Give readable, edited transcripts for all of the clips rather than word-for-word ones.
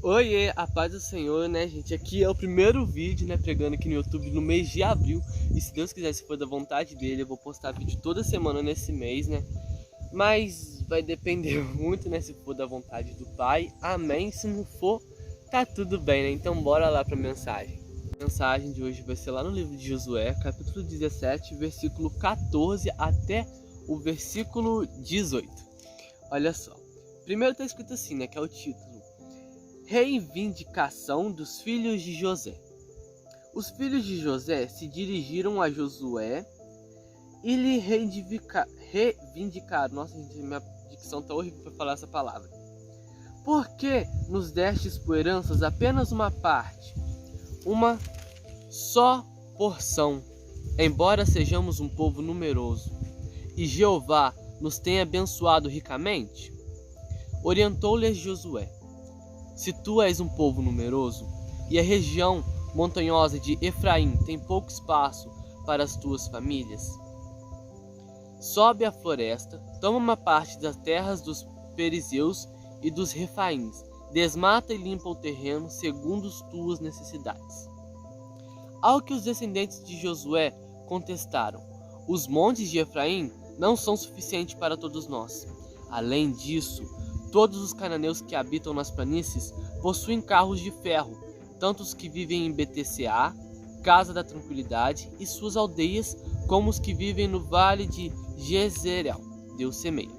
Oiê, a paz do Senhor, né, gente? Aqui é o primeiro vídeo, né, pregando aqui no YouTube no mês de abril. E se Deus quiser, se for da vontade dele, eu vou postar vídeo toda semana nesse mês, né? Mas vai depender muito, né, se for da vontade do Pai. Amém. Se não for, tá tudo bem, né? Então bora lá pra mensagem. A mensagem de hoje vai ser lá no livro de Josué, capítulo 17, versículo 14 até o versículo 18. Olha só. Primeiro tá escrito assim, né, que é o título: Reivindicação dos filhos de José. Os filhos de José se dirigiram a Josué e lhe reivindicaram. Nossa, gente, minha dicção tá horrível para falar essa palavra. Por que nos destes por heranças apenas uma parte, uma só porção, embora sejamos um povo numeroso, e Jeová nos tenha abençoado ricamente? Orientou-lhes Josué: se tu és um povo numeroso, e a região montanhosa de Efraim tem pouco espaço para as tuas famílias, sobe à floresta, toma uma parte das terras dos perizeus e dos refaíns, desmata e limpa o terreno segundo as tuas necessidades. Ao que os descendentes de Josué contestaram: os montes de Efraim não são suficientes para todos nós. Além disso, todos os cananeus que habitam nas planícies possuem carros de ferro, tanto os que vivem em BTCA, Casa da Tranquilidade, e suas aldeias, como os que vivem no vale de Jezreel, Deus semeia.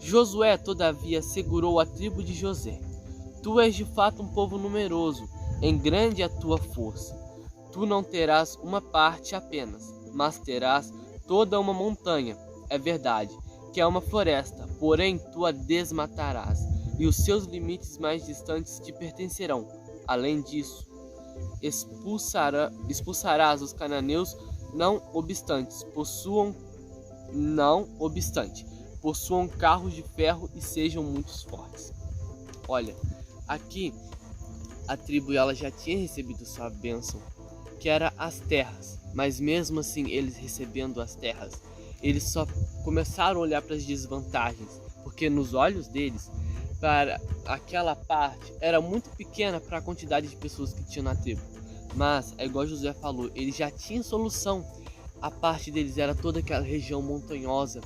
Josué, todavia, segurou a tribo de José: tu és de fato um povo numeroso, em grande a tua força. Tu não terás uma parte apenas, mas terás toda uma montanha. É verdade que é uma floresta, porém tu a desmatarás, e os seus limites mais distantes te pertencerão. Além disso, expulsarás os cananeus, não obstante possuam carros de ferro e sejam muito fortes. Olha, aqui a tribo ela já tinha recebido sua bênção, que era as terras, mas mesmo assim eles recebendo as terras, eles só começaram a olhar para as desvantagens, porque nos olhos deles, para aquela parte era muito pequena para a quantidade de pessoas que tinham na tribo. Mas, é igual José falou, eles já tinham solução. A parte deles era toda aquela região montanhosa,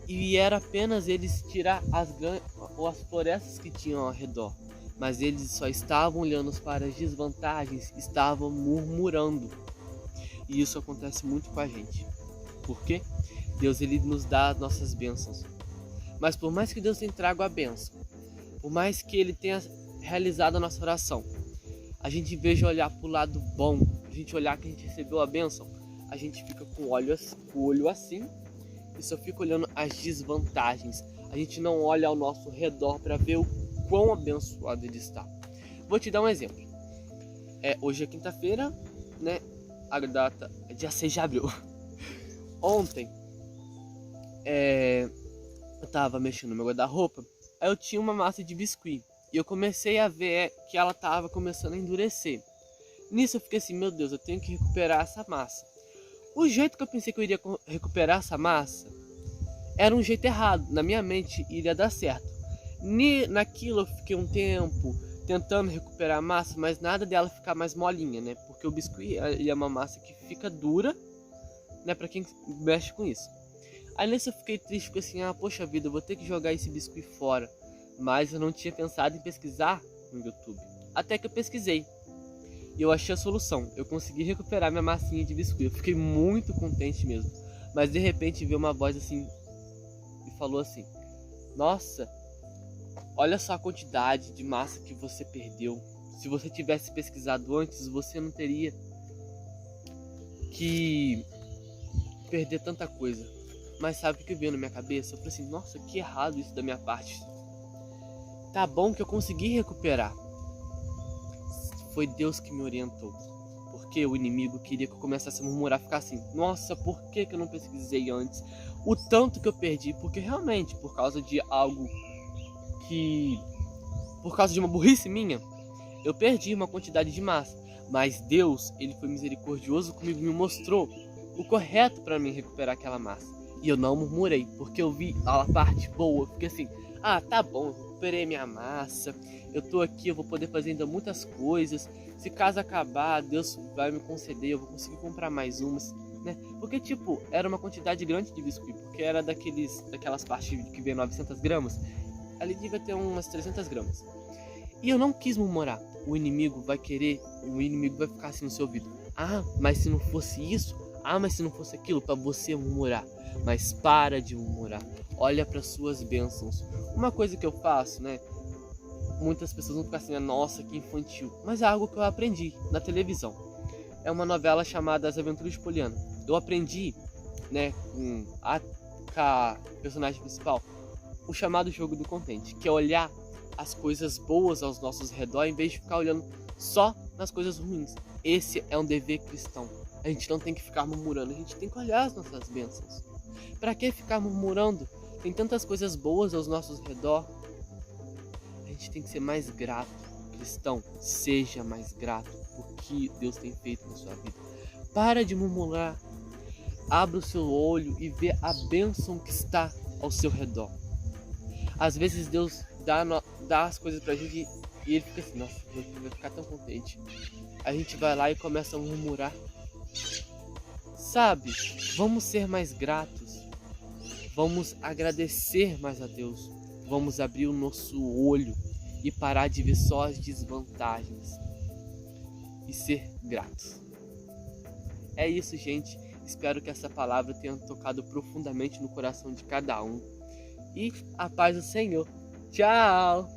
e era apenas eles tirar as florestas que tinham ao redor. Mas eles só estavam olhando para as desvantagens, estavam murmurando. E isso acontece muito com a gente. Por quê? Deus ele nos dá as nossas bênçãos. Mas por mais que Deus tenha trago a bênção, por mais que ele tenha realizado a nossa oração, a gente em vez de olhar para o lado bom, a gente olhar que a gente recebeu a bênção, a gente fica com o olho assim e só fica olhando as desvantagens. A gente não olha ao nosso redor para ver o quão abençoado ele está. Vou te dar um exemplo. Hoje é quinta-feira, né? A data é dia 6 de abril. Ontem eu tava mexendo no meu guarda-roupa, aí eu tinha uma massa de biscuit e eu comecei a ver que ela tava começando a endurecer. Nisso eu fiquei assim, meu Deus, eu tenho que recuperar essa massa. O jeito que eu pensei que eu iria recuperar essa massa era um jeito errado, na minha mente iria dar certo. Naquilo eu fiquei um tempo tentando recuperar a massa, mas nada dela ficar mais molinha, né? Porque o biscuit é uma massa que fica dura, né, pra quem mexe com isso. Aí nisso eu fiquei triste, fiquei assim, poxa vida, eu vou ter que jogar esse biscuit fora. Mas eu não tinha pensado em pesquisar no YouTube. Até que eu pesquisei e eu achei a solução. Eu consegui recuperar minha massinha de biscuit. Eu fiquei muito contente mesmo. Mas de repente veio uma voz assim e falou assim: nossa, olha só a quantidade de massa que você perdeu. Se você tivesse pesquisado antes, você não teria que perder tanta coisa. Mas sabe o que veio na minha cabeça? Eu falei assim, nossa, que errado isso da minha parte. Tá bom que eu consegui recuperar. Foi Deus que me orientou. Porque o inimigo queria que eu começasse a murmurar, ficar assim, nossa, por que eu não pesquisei antes? O tanto que eu perdi, porque realmente, por causa de algo que... por causa de uma burrice minha, eu perdi uma quantidade de massa. Mas Deus, ele foi misericordioso comigo, me mostrou o correto para mim recuperar aquela massa. E eu não murmurei, porque eu vi a parte boa, eu fiquei assim, tá bom, recuperei minha massa, eu tô aqui, eu vou poder fazer ainda muitas coisas. Se caso acabar, Deus vai me conceder, eu vou conseguir comprar mais umas, né? Porque, tipo, era uma quantidade grande de biscoito, porque era daquelas partes que vem 900 gramas, ali devia ter umas 300 gramas. E eu não quis murmurar. O inimigo vai ficar assim no seu ouvido. Ah, mas se não fosse isso? Ah, mas se não fosse aquilo? Para você murmurar. Mas para de murmurar. Olha para suas bênçãos. Uma coisa que eu faço, né? Muitas pessoas vão ficar assim, nossa, que infantil. Mas é algo que eu aprendi na televisão. É uma novela chamada As Aventuras de Poliana. Eu aprendi, né, com a personagem principal, o chamado jogo do contente, que é olhar as coisas boas aos nossos redor em vez de ficar olhando só nas coisas ruins. Esse é um dever cristão. A gente não tem que ficar murmurando, a gente tem que olhar as nossas bênçãos. Para que ficar murmurando? Tem tantas coisas boas aos nossos redor. A gente tem que ser mais grato. Cristão, seja mais grato por que Deus tem feito na sua vida. Para de murmurar. Abra o seu olho e vê a bênção que está ao seu redor. Às vezes Deus dá as coisas pra gente e ele fica assim, nossa, Deus vai ficar tão contente. A gente vai lá e começa a murmurar. Sabe, vamos ser mais gratos. Vamos agradecer mais a Deus. Vamos abrir o nosso olho e parar de ver só as desvantagens. E ser gratos. É isso, gente. Espero que essa palavra tenha tocado profundamente no coração de cada um. E a paz do Senhor. Tchau!